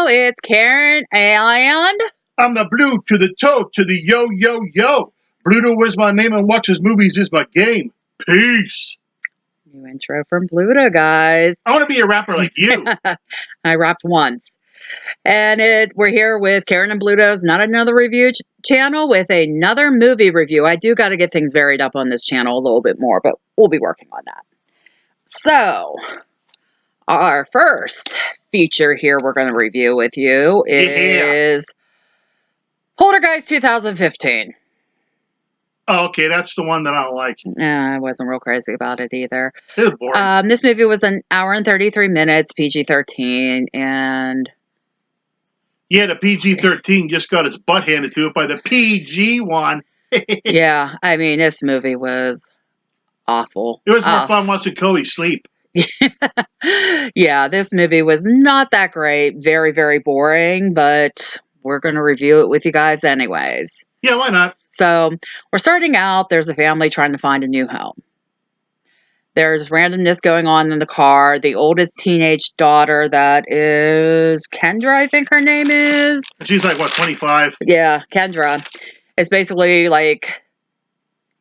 It's Karen and I'm the blue to the toe to the yo, yo, yo. Bluto is my name and watches movies is my game. Peace. new intro from Pluto, guys. I want to be a rapper like you. I rapped once. And we're here with Karen and Bluto's Not Another Review channel with another movie review. I do got to get things varied up on this channel a little bit more, but we'll be working on that. So, our first feature here we're going to review with you is Poltergeist 2015. Oh, okay, that's the one that I don't like. I wasn't real crazy about it either. It was boring. This movie was an hour and 33 minutes, PG-13, and... Yeah, the PG-13 just got its butt handed to it by the PG one. Yeah, I mean, this movie was awful. It was more fun watching Chloe sleep. Yeah, this movie was not that great. Very, very boring, but we're going to review it with you guys anyways. Yeah, why not? So, we're starting out. There's a family trying to find a new home. There's randomness going on in the car. The oldest teenage daughter, that is Kendra, I think her name is. She's like, what, 25? Yeah, Kendra. Is basically like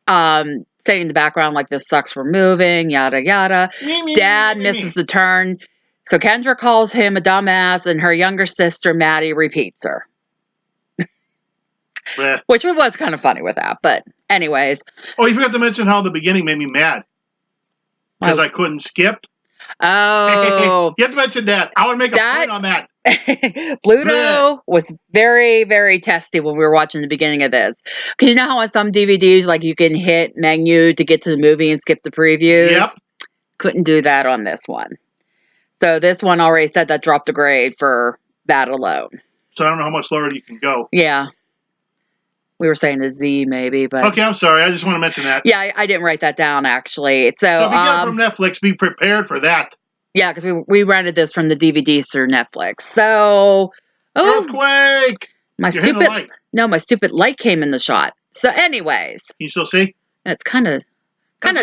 saying in the background, like, this sucks, we're moving, yada, yada. Dad misses the turn. So Kendra calls him a dumbass, and her younger sister, Maddie, repeats her. Which was kind of funny with that, but anyways. Oh, you forgot to mention how the beginning made me mad. Because I couldn't skip. Oh. You have to mention that. I want to make a point on that. Bluto was very, very testy when we were watching the beginning of this. Because you know how on some DVDs, like, you can hit menu to get to the movie and skip the previews? Yep. Couldn't do that on this one. So this one already said that dropped a grade for that alone. So I don't know how much lower you can go. Yeah. We were saying a Z maybe, but... Okay, I'm sorry. I just want to mention that. Yeah, I didn't write that down, actually. So if you get it from Netflix, be prepared for that. Yeah, because we rented this from the DVDs through Netflix. So... Earthquake! My stupid light came in the shot. So anyways... Can you still see? It's kind of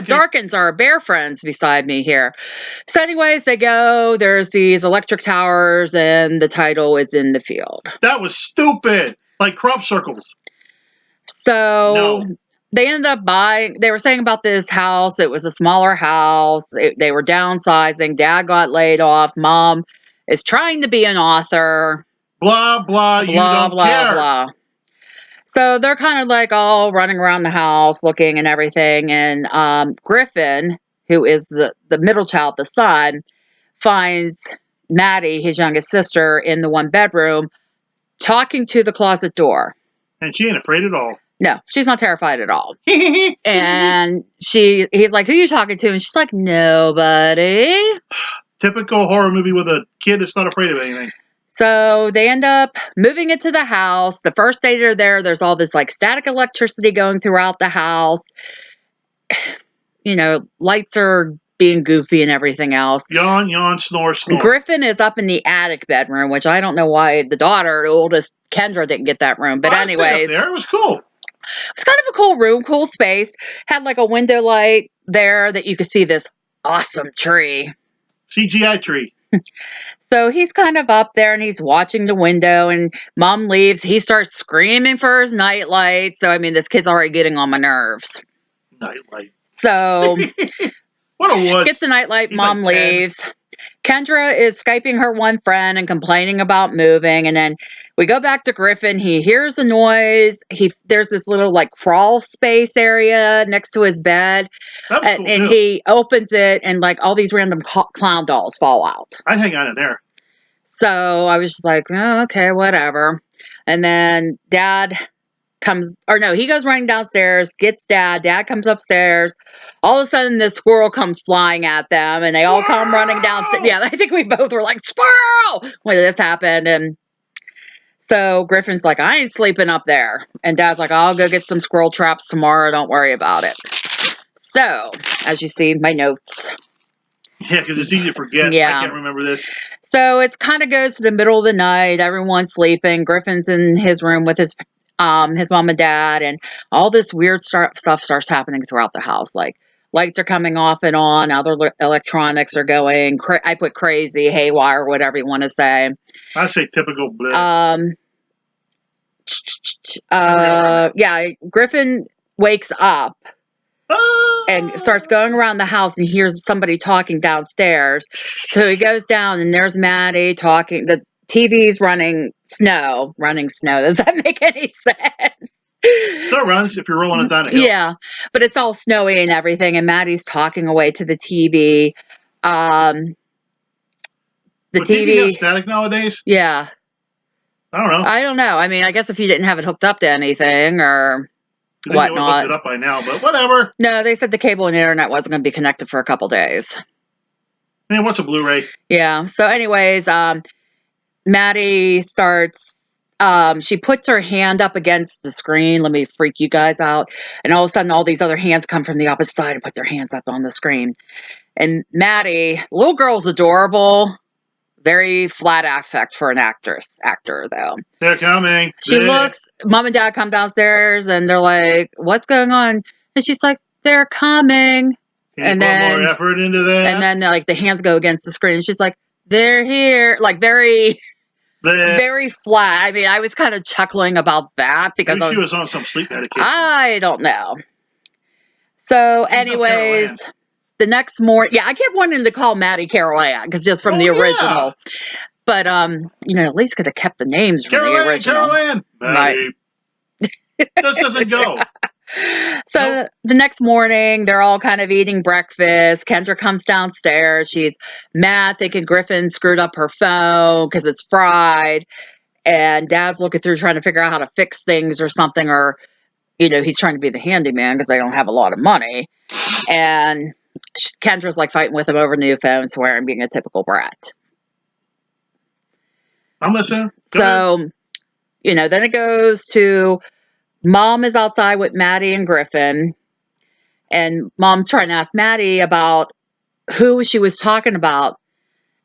darkens our bear friends beside me here. So anyways, they go. There's these electric towers, and the title is In the Field. That was stupid. Like crop circles. So they ended up buying, they were saying about this house, it was a smaller house. They were downsizing. Dad got laid off. Mom is trying to be an author. Blah, blah, you don't care. Blah. So they're kind of like all running around the house looking and everything. And Griffin, who is the middle child, the son, finds Maddie, his youngest sister, in the one bedroom talking to the closet door. And she ain't afraid at all. No, she's not terrified at all. And he's like, who are you talking to? And she's like, nobody. Typical horror movie with a kid that's not afraid of anything. So they end up moving into the house. The first day they're there, there's all this like static electricity going throughout the house. You know, lights are being goofy and everything else. Yawn, yawn, snore, snore. Griffin is up in the attic bedroom, which I don't know why the daughter, the oldest Kendra, didn't get that room. But anyways, there, it was cool. It was kind of a cool room, cool space. Had like a window light there that you could see this awesome tree. CGI tree. So he's kind of up there and he's watching the window, and Mom leaves. He starts screaming for his nightlight. So, I mean, this kid's already getting on my nerves. Nightlight. So... What a wuss. Gets a nightlight, He's Mom like leaves. Kendra is Skyping her one friend and complaining about moving. And then we go back to Griffin. He hears a noise. There's this little like crawl space area next to his bed. And he opens it, and like all these random clown dolls fall out. I'd hang out in there. So I was just like, oh, okay, whatever. And then Dad he goes running downstairs, gets Dad. Dad comes upstairs. All of a sudden, this squirrel comes flying at them, and they all come running downstairs. Yeah, I think we both were like, squirrel, when this happened. And so Griffin's like, I ain't sleeping up there. And Dad's like, I'll go get some squirrel traps tomorrow. Don't worry about it. So, as you see, my notes. Yeah, because it's easy to forget. Yeah. I can't remember this. So, it kind of goes to the middle of the night. Everyone's sleeping. Griffin's in his room with his mom and dad, and all this weird stuff starts happening throughout the house. Like Lights are coming off and on. Other electronics are going. I put crazy, haywire, whatever you want to say. I say typical bleh. Yeah, Griffin wakes up and starts going around the house and hears somebody talking downstairs. So he goes down and there's Maddie talking. The TV's running snow. Does that make any sense? Snow runs if you're rolling it down a hill. Yeah, but it's all snowy and everything, and Maddie's talking away to the TV. The Would TV have static nowadays? Yeah. I don't know. I mean, I guess if you didn't have it hooked up to anything or whatnot. I looked it up by now, but whatever. No, they said the cable and internet wasn't going to be connected for a couple days. Man, what's a Blu-ray? Yeah. So anyways, Maddie starts, she puts her hand up against the screen. Let me freak you guys out. And all of a sudden, all these other hands come from the opposite side and put their hands up on the screen. And Maddie, little girl's adorable. Very flat affect for an actor, though. They're coming. She looks, mom and dad come downstairs and they're like, what's going on? And she's like, they're coming. Can you put more effort into that? And then like the hands go against the screen and she's like, they're here. Like very, very flat. I mean, I was kind of chuckling about that because she was on some sleep medication. I don't know. So anyways, the next morning, yeah, I kept wanting to call Maddie Carol Ann because just from the original. But, at least could have kept the names from the original. Carol Ann. Maddie. Right. This doesn't go. So the next morning, they're all kind of eating breakfast. Kendra comes downstairs. She's mad thinking Griffin screwed up her phone because it's fried. And Dad's looking through trying to figure out how to fix things or something. Or, he's trying to be the handyman because they don't have a lot of money. And Kendra's like fighting with him over new phone, swearing, being a typical brat. I'm listening. So, then it goes to Mom is outside with Maddie and Griffin. And Mom's trying to ask Maddie about who she was talking about.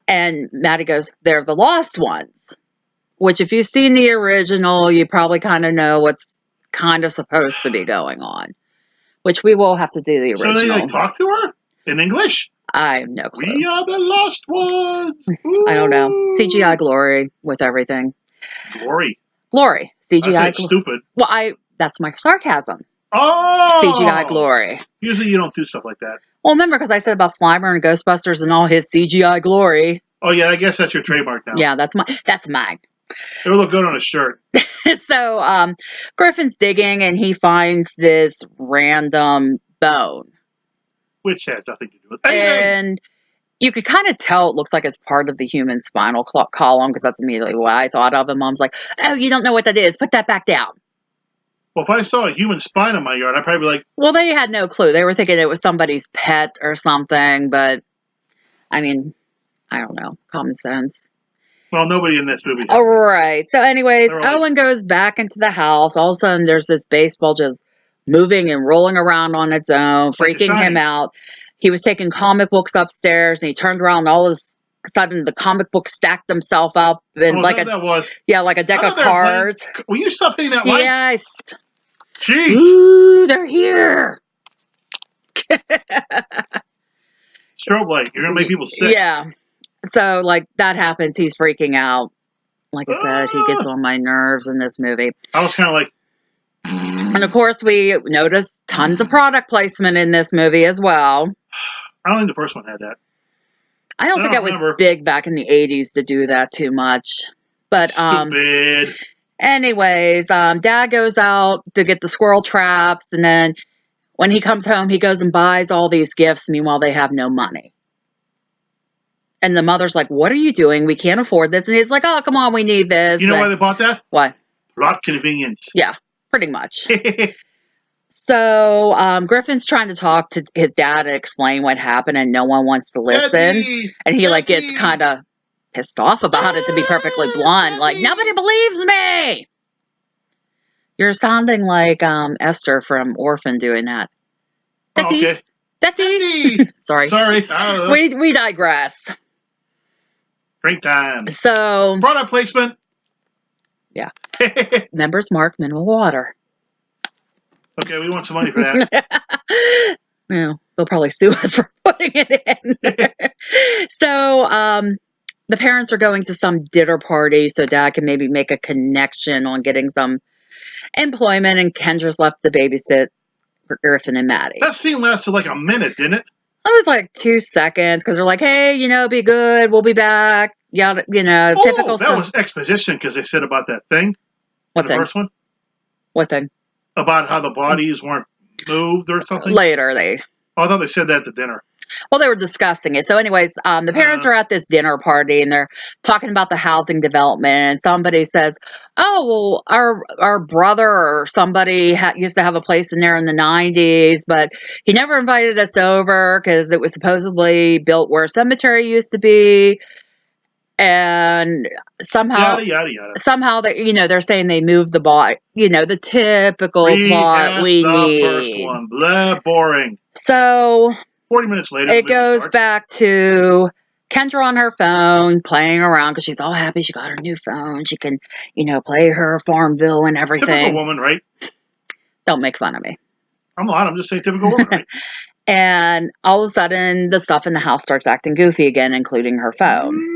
And Maddie goes, they're the lost ones. Which, if you've seen the original, you probably kind of know what's kind of supposed to be going on. Which we will have to do the original. So they talk to her? In English? I have no clue. We are the lost ones. I don't know. CGI glory with everything. Glory. CGI I said stupid. Well, that's my sarcasm. Oh! CGI glory. Usually you don't do stuff like that. Well, remember because I said about Slimer and Ghostbusters and all his CGI glory. Oh yeah, I guess that's your trademark now. Yeah, that's mine. It would look good on a shirt. So, Griffin's digging and he finds this random bone. Which has nothing to do with anything. And you could kind of tell it looks like it's part of the human spinal column because that's immediately what I thought of. And Mom's like, oh, you don't know what that is. Put that back down. Well, if I saw a human spine in my yard, I'd probably be like... Well, they had no clue. They were thinking it was somebody's pet or something. But, I mean, I don't know. Common sense. Well, nobody in this movie. All right. So anyways, Owen goes back into the house. All of a sudden, there's this baseball just moving and rolling around on its own, freaking him out. He was taking comic books upstairs, and he turned around, and all of a sudden, the comic books stacked themselves up. And like a deck of cards. Will you stop hitting that light? Yes. Jeez. Ooh, they're here. Strobe light. You're going to make people sick. Yeah. So, that happens. He's freaking out. Like I said, he gets on my nerves in this movie. I was kind of like... And, of course, we noticed tons of product placement in this movie as well. I don't think the first one had that. I don't think it was big back in the 80s to do that too much. But, stupid. Anyways, Dad goes out to get the squirrel traps. And then when he comes home, he goes and buys all these gifts. Meanwhile, they have no money. And the mother's like, what are you doing? We can't afford this. And he's like, oh, come on, we need this. You know why they bought that? Why? Plot convenience. Yeah, pretty much. So Griffin's trying to talk to his dad and explain what happened, and no one wants to listen. Daddy, and he gets kind of pissed off about it, to be perfectly blunt. Like, nobody believes me. You're sounding like Esther from Orphan doing that. Daddy. Okay. Daddy. Sorry. We digress. Drink time. So product placement. Yeah. Members mark mineral water. Okay, we want some money for that. they'll probably sue us for putting it in. So, the parents are going to some dinner party so Dad can maybe make a connection on getting some employment, and Kendra's left to babysit for Griffin and Maddie. That scene lasted like a minute, didn't it? It was like 2 seconds because they're like, hey, be good. We'll be back. Yeah, typical that stuff. was exposition because they said about that thing. What thing? First one? What thing? About how the bodies weren't moved or something? Later, I thought they said that at dinner. Well, they were discussing it. So anyways, the parents are at this dinner party and they're talking about the housing development, and somebody says, oh, well, our brother or somebody used to have a place in there in the 90s, but he never invited us over because it was supposedly built where a cemetery used to be. And somehow, yada, yada, yada. Somehow they're saying they moved the body, the typical plot we need. First one. Blah, boring. So 40 minutes later, it goes back to Kendra on her phone playing around because she's all happy she got her new phone. She can, play her Farmville and everything. Typical woman, right? Don't make fun of me. I'm not. I'm just saying typical woman, right? And all of a sudden, the stuff in the house starts acting goofy again, including her phone.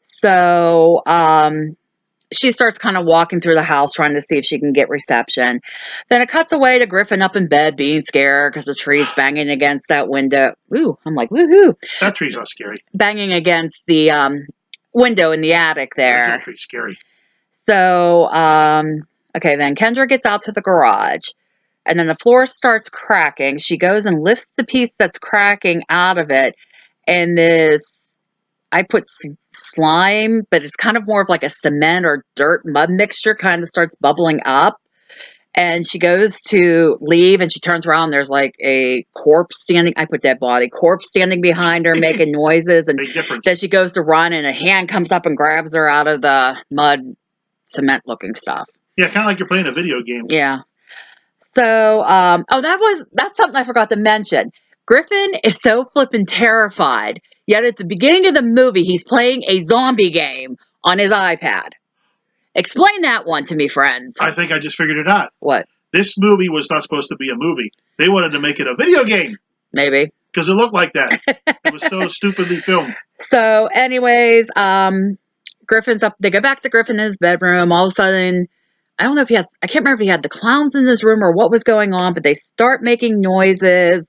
So, she starts kind of walking through the house trying to see if she can get reception. Then it cuts away to Griffin up in bed being scared because the tree's banging against that window. Ooh, I'm like, woohoo. That tree's not scary. Banging against the window in the attic there. That tree's scary. So, okay, then Kendra gets out to the garage. And then the floor starts cracking. She goes and lifts the piece that's cracking out of it. And I put slime, but it's kind of more of like a cement or dirt mud mixture kind of starts bubbling up. And she goes to leave and she turns around. There's like a corpse standing. I put dead body. Corpse standing behind her making noises. And then she goes to run and a hand comes up and grabs her out of the mud cement looking stuff. Yeah, kind of like you're playing a video game. Yeah. So, that's something I forgot to mention. Griffin is so flippin' terrified. Yet at the beginning of the movie, he's playing a zombie game on his iPad. Explain that one to me, friends. I think I just figured it out. What? This movie was not supposed to be a movie. They wanted to make it a video game. Maybe. Because it looked like that. It was so stupidly filmed. So, anyways, Griffin's up. They go back to Griffin in his bedroom. All of a sudden, I don't know if I can't remember if he had the clowns in his room or what was going on, but they start making noises.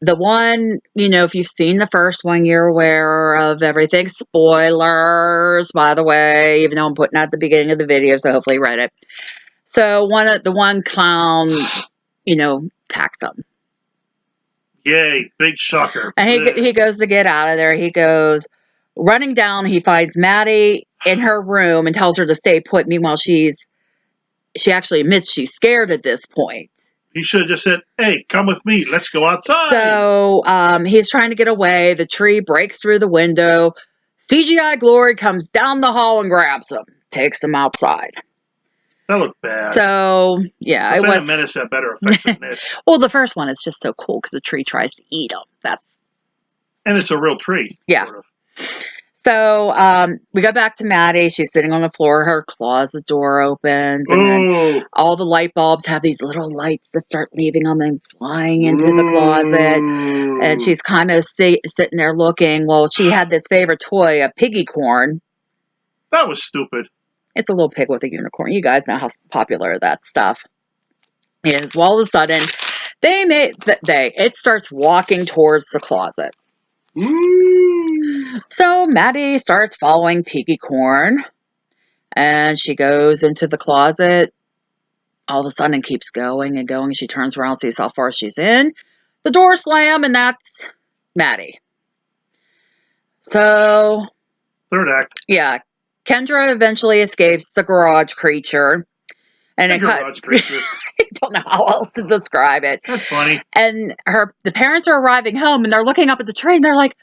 The one, if you've seen the first one, you're aware of everything. Spoilers, by the way, even though I'm putting out the beginning of the video, so hopefully you read it. So the one clown, attacks him. Yay, big shocker. And he goes to get out of there. He goes running down. He finds Maddie in her room and tells her to stay put. Meanwhile, she actually admits she's scared at this point. He should have just said, hey, come with me. Let's go outside. So he's trying to get away. The tree breaks through the window. CGI Glory comes down the hall and grabs him. Takes him outside. That looked bad. So, yeah. The Phantom Menace had better effects than this. Well, the first one is just so cool because the tree tries to eat him. And it's a real tree. Yeah. Sort of. So, we go back to Maddie. She's sitting on the floor. Her closet door opens. And then all the light bulbs have these little lights that start leaving them and flying into the closet. And she's kind of sitting there looking. Well, she had this favorite toy, a piggy corn. That was stupid. It's a little pig with a unicorn. You guys know how popular that stuff is. Well, all of a sudden, it starts walking towards the closet. So Maddie starts following Piggy Corn and she goes into the closet. All of a sudden it keeps going and going. She turns around, sees how far she's in. The door slam, and that's Maddie. So third act. Yeah. Kendra eventually escapes the garage creature. And garage creature. I don't know how else to describe it. That's funny. And the parents are arriving home and they're looking up at the tree and they're like,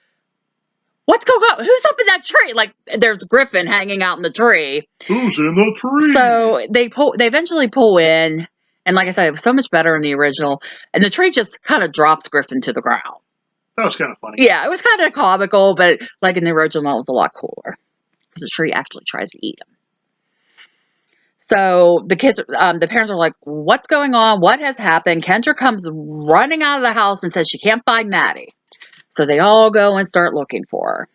what's going on? Who's up in that tree? Like, there's Griffin hanging out in the tree. Who's in the tree? So they eventually pull in. And like I said, it was so much better in the original. And the tree just kind of drops Griffin to the ground. That was kind of funny. Yeah, it was kind of comical, but like in the original, it was a lot cooler. Because the tree actually tries to eat him. So the kids, the parents are like, what's going on? What has happened? Kendra comes running out of the house and says she can't find Maddie. So they all go and start looking for her.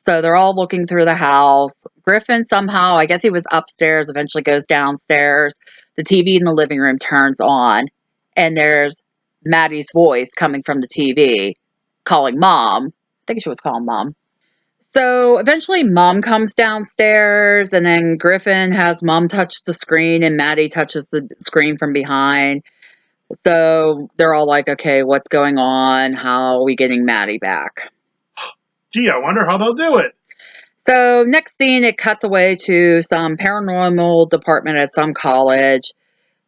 So they're all looking through the house. Griffin somehow, I guess he was upstairs, eventually goes downstairs. The TV in the living room turns on, and there's Maddie's voice coming from the TV calling Mom. I think she was calling Mom. So eventually Mom comes downstairs, and then Griffin has Mom touch the screen, and Maddie touches the screen from behind. So they're all like, okay, what's going on? How are we getting Maddie back? Gee, I wonder how they'll do it. So next scene, it cuts away to some paranormal department at some college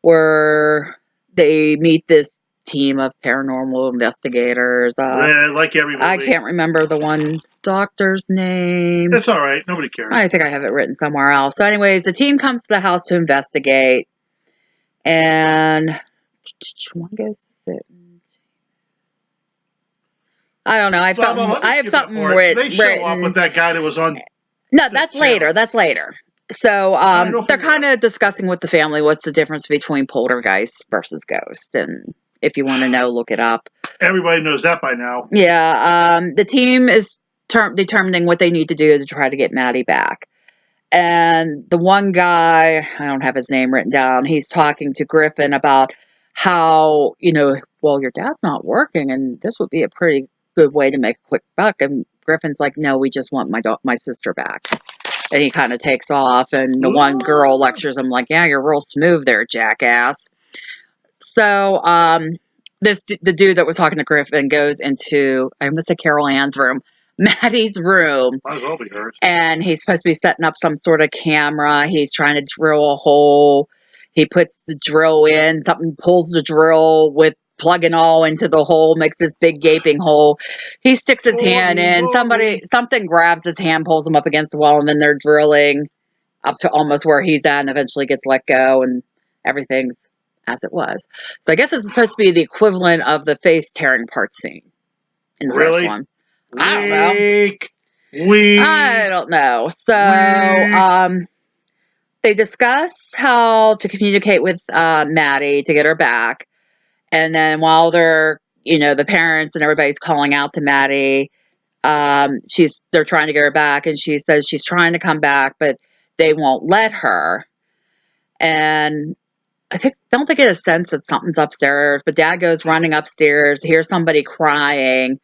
where they meet this team of paranormal investigators. Like every movie. I can't remember the one doctor's name. That's all right. Nobody cares. I think I have it written somewhere else. So anyways, the team comes to the house to investigate. And one goes to sit. I don't know. I have something written. They show up with that guy that was on. No, that's later. That's later. So they're kind of discussing with the family what's the difference between poltergeist versus ghost. And if you want to know, look it up. Everybody knows that by now. Yeah. The team is determining what they need to do to try to get Maddie back. And the one guy, I don't have his name written down, he's talking to Griffin about how, well, your dad's not working and this would be a pretty good way to make a quick buck. And Griffin's like, no, we just want my sister back. And he kind of takes off, and the one girl lectures him like, yeah, you're real smooth there, jackass. So the dude that was talking to Griffin goes into, I'm going to say Carol Ann's room, Maddie's room. Might as well be hers. And he's supposed to be setting up some sort of camera. He's trying to drill a hole. He puts the drill in. Something pulls the drill with plug and all into the hole, makes this big gaping hole. He sticks his hand in. Something grabs his hand, pulls him up against the wall, and then they're drilling up to almost where he's at, and eventually gets let go, and everything's as it was. So I guess it's supposed to be the equivalent of the face tearing part scene in the first one. I don't know. I don't know. So they discuss how to communicate with Maddie to get her back. And then while they're, the parents and everybody's calling out to Maddie, they're trying to get her back, and she says she's trying to come back, but they won't let her. And don't they get a sense that something's upstairs? But Dad goes running upstairs, hears somebody crying,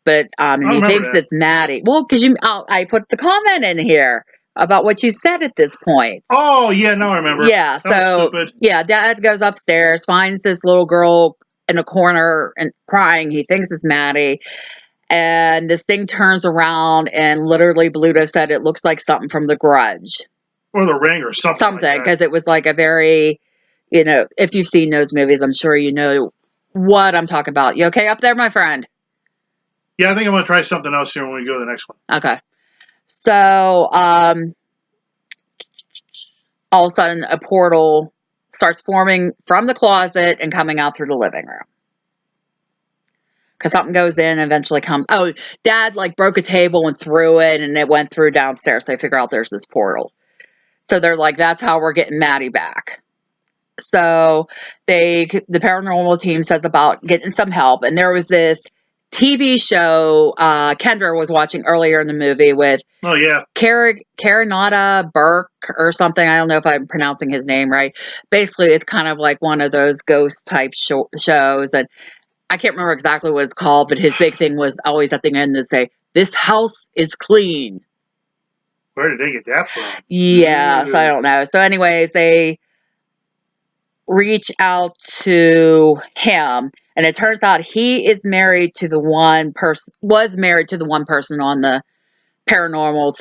but he thinks it's Maddie. Well, because I put the comment in here about what you said at this point. Oh, yeah, now I remember. Yeah, so, Dad goes upstairs, finds this little girl in a corner and crying. He thinks it's Maddie. And this thing turns around, and literally, Bluto said it looks like something from The Grudge. Or The Ring or something. Something, because it was like a very, if you've seen those movies, I'm sure you know what I'm talking about. You okay up there, my friend? Yeah, I think I'm going to try something else here when we go to the next one. Okay. So, all of a sudden, a portal starts forming from the closet and coming out through the living room. Because something goes in and eventually comes. Oh, Dad broke a table and threw it, and it went through downstairs. So they figure out there's this portal. So they're like, that's how we're getting Maddie back. So the paranormal team says about getting some help. And there was this TV show Kendra was watching earlier in the movie with Karanata Burke or something. I don't know if I'm pronouncing his name right. Basically, it's kind of like one of those ghost type shows. And I can't remember exactly what it's called, but his big thing was always at the end to say, this house is clean. Where did they get that from? Yeah, so I don't know. So anyways, they reach out to him, and it turns out he is married to the one person, was married to the one person on the paranormal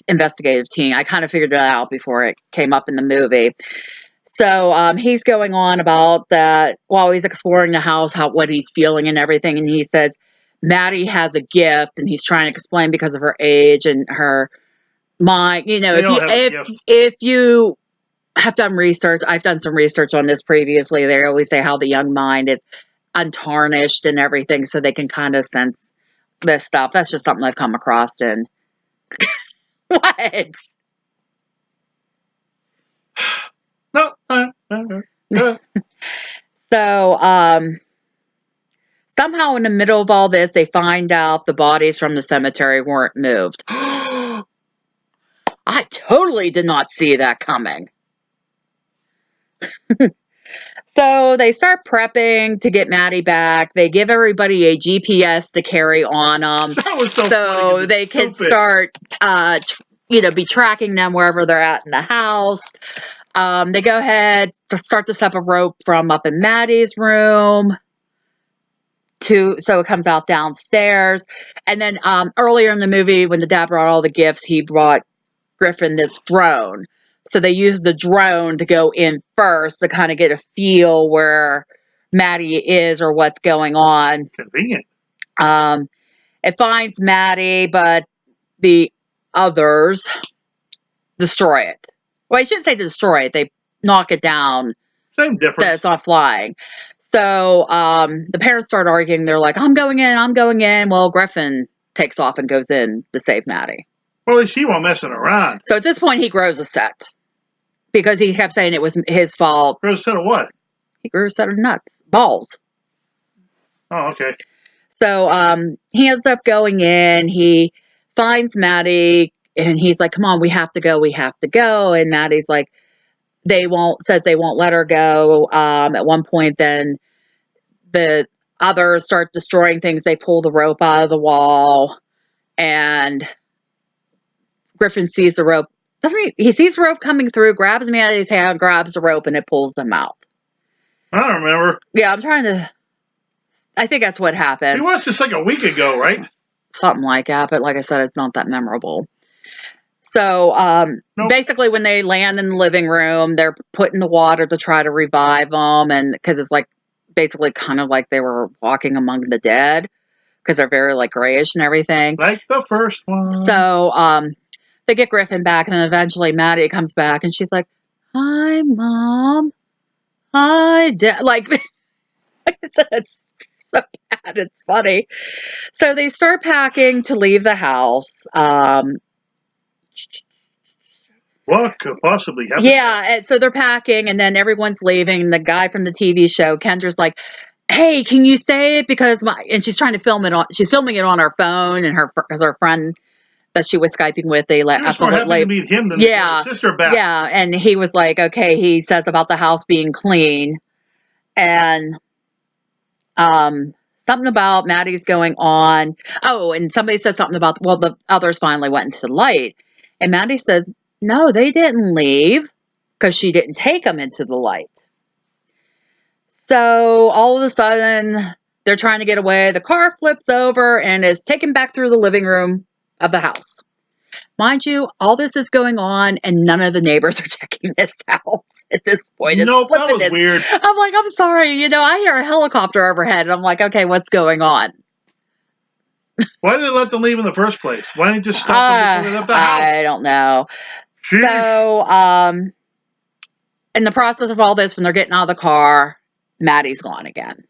investigative team. I kind of figured it out before it came up in the movie. So he's going on about that while he's exploring the house, what he's feeling and everything. And he says, Maddie has a gift, and he's trying to explain because of her age and her mind. If you have done research, I've done some research on this previously. They always say how the young mind is untarnished and everything, so they can kind of sense this stuff. That's just something I've come across in. What? So, somehow in the middle of all this, they find out the bodies from the cemetery weren't moved. I totally did not see that coming. So they start prepping to get Maddie back. They give everybody a GPS to carry on them. That was so funny, they can stupid. start, be tracking them wherever they're at in the house. They go ahead to start to set up a rope from up in Maddie's room so it comes out downstairs. And then earlier in the movie, when the dad brought all the gifts, he brought Griffin this drone. So they used the drone to go in first to kind of get a feel where Maddie is or what's going on. Convenient. It finds Maddie, but the others destroy it. Well, I shouldn't say destroy it. They knock it down. Same difference. That it's not flying. So the parents start arguing. They're like, I'm going in. Well, Griffin takes off and goes in to save Maddie. Well, at least he wasn't messing around. So at this point, he grows a set. Because he kept saying it was his fault. Grows a set of what? He grew a set of nuts. Balls. Oh, okay. So he ends up going in. He finds Maddie. And he's like, come on, we have to go. And Maddie's like, says they won't let her go. At one point, then the others start destroying things. They pull the rope out of the wall. And Griffin sees the rope. He sees the rope coming through, grabs Maddie's hand, grabs the rope, and it pulls him out. I don't remember. Yeah, I think that's what happened. We watched this like a week ago, right? Something like that, but like I said, it's not that memorable. So, basically when they land in the living room, they're put in the water to try to revive them, and because it's like, basically kind of like they were walking among the dead, because they're very like grayish and everything. Like the first one. So, they get Griffin back, and then eventually Maddie comes back, and she's like, hi, Mom. Hi, Dad. Like I said, it's so bad. It's funny. So they start packing to leave the house. What could possibly happen? Yeah, and so they're packing, and then everyone's leaving. And the guy from the TV show, Kendra's like, hey, can you say it? Because and she's trying to film it she's filming it on her phone, and because her friend that she was Skyping with, they let us more happy to meet him than his sister back. Yeah, and he was like, okay, he says about the house being clean, and something about Maddie's going on. Oh, and somebody says something about, well, the others finally went into the light, and Maddie says, no, they didn't leave, because she didn't take them into the light. So all of a sudden, they're trying to get away. The car flips over and is taken back through the living room of the house. Mind you, all this is going on, and none of the neighbors are checking this out at this point. Nope, that was weird. I'm like, I'm sorry. I hear a helicopter overhead, and I'm like, okay, what's going on? Why did they let them leave in the first place? Why didn't they just stop them before they left the house? I don't know. Jeez. So, in the process of all this, when they're getting out of the car, Maddie's gone again.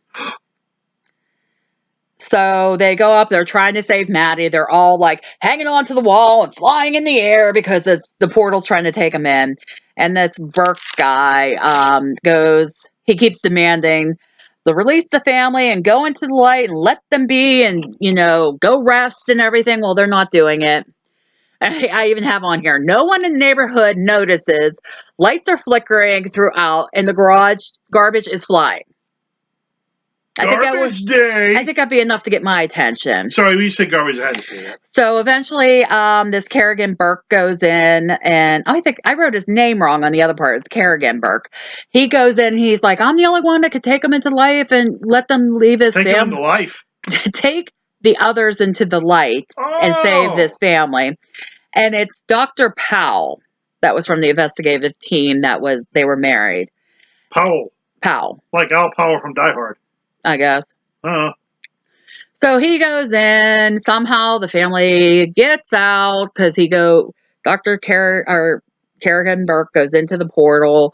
So they go up, they're trying to save Maddie. They're all like hanging onto the wall and flying in the air because the portal's trying to take them in. And this Burke guy he keeps demanding the release the family and go into the light and let them be and, go rest and everything. Well, they're not doing it. I even have on here, no one in the neighborhood notices. Lights are flickering throughout and the garbage is flying. I think that'd be enough to get my attention. Sorry, when you said garbage, I had to say that. So eventually, this Kerrigan Burke goes in, and I think I wrote his name wrong on the other part. It's Kerrigan Burke. He goes in, and he's like, I'm the only one that could take them into life and let them leave his family. Take them into life. Take the others into the light and save this family. And it's Dr. Powell that was from the investigative team they were married. Powell. Like Al Powell from Die Hard. I guess. So he goes in. Somehow the family gets out because Dr. Kerrigan Burke goes into the portal.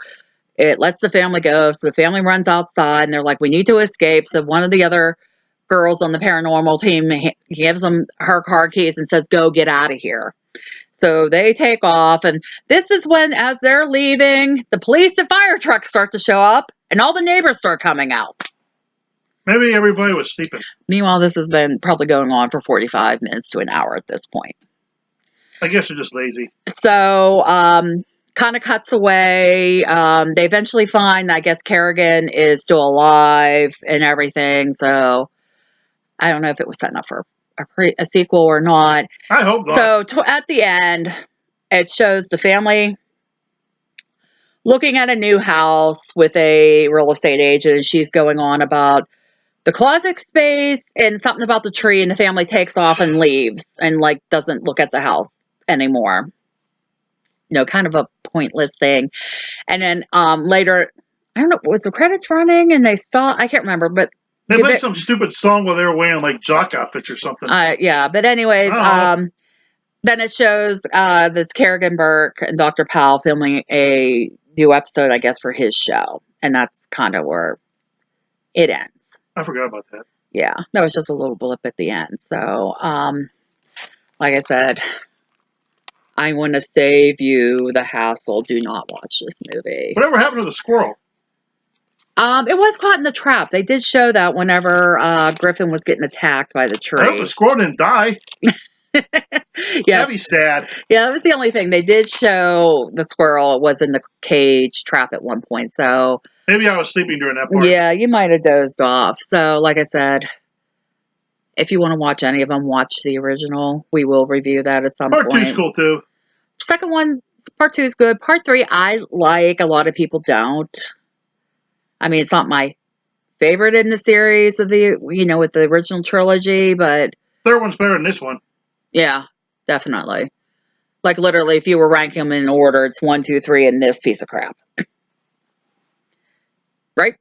It lets the family go. So the family runs outside and they're like, we need to escape. So one of the other girls on the paranormal team gives them her car keys and says, go get out of here. So they take off, and this is when, as they're leaving, the police and fire trucks start to show up, and all the neighbors start coming out. Maybe everybody was sleeping. Meanwhile, this has been probably going on for 45 minutes to an hour at this point. I guess they're just lazy. So, kind of cuts away. They eventually find, I guess, Kerrigan is still alive and everything. So, I don't know if it was setting up for a sequel or not. I hope not. So, at the end, it shows the family looking at a new house with a real estate agent. And she's going on about the closet space and something about the tree, and the family takes off and leaves and like doesn't look at the house anymore. You know, kind of a pointless thing. And then later, I don't know, was the credits running and they saw, I can't remember, but They played some stupid song while they were wearing like jock outfits or something. yeah, but anyways, then it shows this Kerrigan Burke and Dr. Powell filming a new episode, I guess, for his show. And that's kind of where it ends. I forgot about that. Yeah, that was just a little blip at the end. So, like I said, I want to save you the hassle. Do not watch this movie. Whatever happened to the squirrel? It was caught in the trap. They did show that whenever Griffin was getting attacked by the tree. I hope the squirrel didn't die. Yes. That'd be sad. Yeah, that was the only thing. They did show the squirrel was in the cage trap at one point. So maybe I was sleeping during that part. Yeah, you might have dozed off. So, like I said, if you want to watch any of them, watch the original. We will review that at some point. Part 2's cool too. Second one, part 2 is good. Part 3, I like. A lot of people don't. I mean, it's not my favorite in the series of the, with the original trilogy, but third one's better than this one. Yeah, definitely. Like literally, if you were ranking them in order, it's 1, 2, 3, and this piece of crap. Right?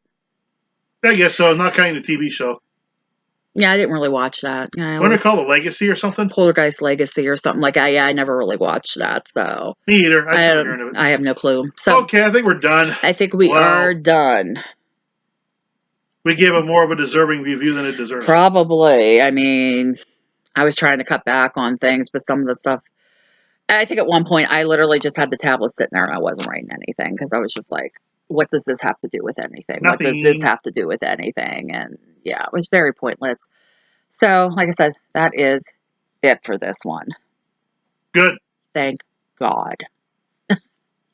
I guess so. Not counting the TV show. Yeah, I didn't really watch that. Yeah, what do they call it? Legacy or something? Poltergeist Legacy or something like that. Yeah, I never really watched that. So me either. I have no clue. So okay, I think we're done. I think we are done. We gave it more of a deserving review than it deserves. Probably. I mean, I was trying to cut back on things, but some of the stuff, I think at one point I literally just had the tablet sitting there and I wasn't writing anything because I was just like, what does this have to do with anything? Nothing. What does this have to do with anything? And yeah, it was very pointless. So, like I said, that is it for this one. Good. Thank God.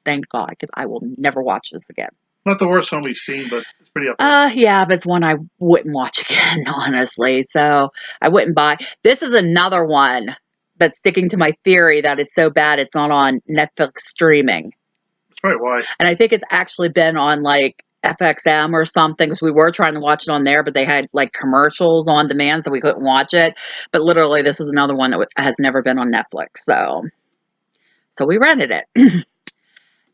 Thank God, because I will never watch this again. Not the worst one we've seen, but it's pretty up there. Yeah, but it's one I wouldn't watch again, honestly. So I wouldn't buy. This is another one that's sticking to my theory that it's so bad it's not on Netflix streaming. That's probably why. And I think it's actually been on like FXM or something, because we were trying to watch it on there, but they had like commercials on demand, so we couldn't watch it. But literally, this is another one that has never been on Netflix. So we rented it.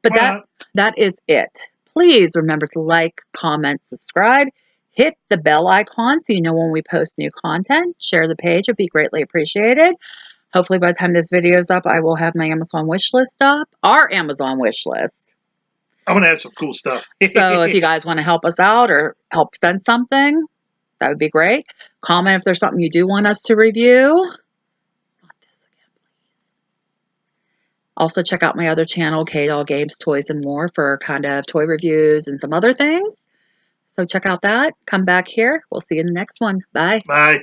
But that is it. Please remember to like, comment, subscribe, hit the bell icon so you know when we post new content. Share the page. It'd be greatly appreciated. Hopefully by the time this video is up, I will have my Amazon wish list up. Our Amazon wish list. I'm going to add some cool stuff. So if you guys want to help us out or help send something, that would be great. Comment if there's something you do want us to review. Also, check out my other channel, K-Doll Games, Toys, and More for kind of toy reviews and some other things. So check out that. Come back here. We'll see you in the next one. Bye. Bye.